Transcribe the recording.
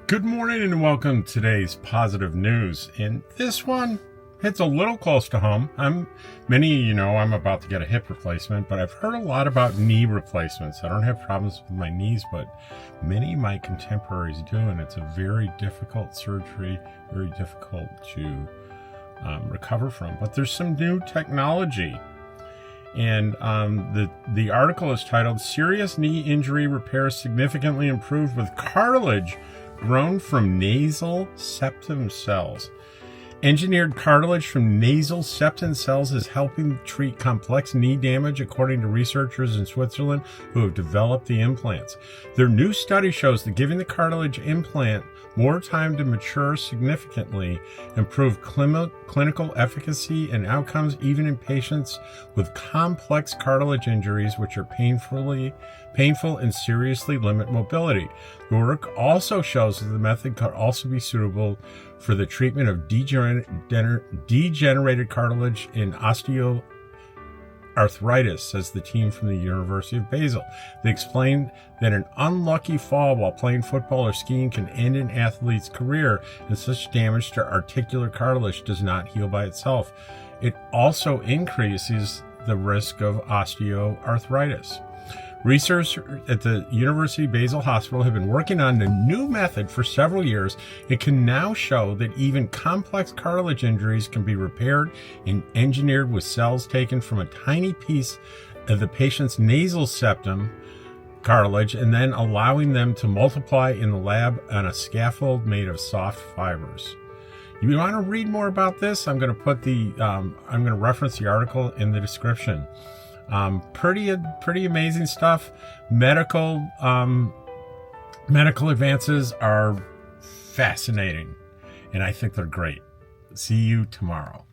Good morning and welcome to today's positive news. And this one hits a little close to home. Many of you know I'm about to get a hip replacement, but I've heard a lot about knee replacements. I don't have problems with my knees, but many of my contemporaries do, and it's a very difficult surgery, very difficult to recover from. But there's some new technology. And the article is titled, Serious Knee Injury Repair Significantly Improved with Cartilage Grown from Nasal Septum Cells. Engineered cartilage from nasal septum cells is helping treat complex knee damage, according to researchers in Switzerland who have developed the implants. Their new study shows that giving the cartilage implant more time to mature significantly improved clinical efficacy and outcomes, even in patients with complex cartilage injuries, which are painful and seriously limit mobility. The work also shows that the method could also be suitable for the treatment of degenerated cartilage in osteoarthritis, says the team from the University of Basel. They explained that an unlucky fall while playing football or skiing can end an athlete's career, and such damage to articular cartilage does not heal by itself. It also increases the risk of osteoarthritis. Researchers at the University of Basel Hospital have been working on the new method for several years. It can now show that even complex cartilage injuries can be repaired and engineered with cells taken from a tiny piece of the patient's nasal septum cartilage and then allowing them to multiply in the lab on a scaffold made of soft fibers. You want to read more about this? I'm going to reference the article in the description. Pretty amazing stuff. Medical advances are fascinating, and I think they're great. See you tomorrow.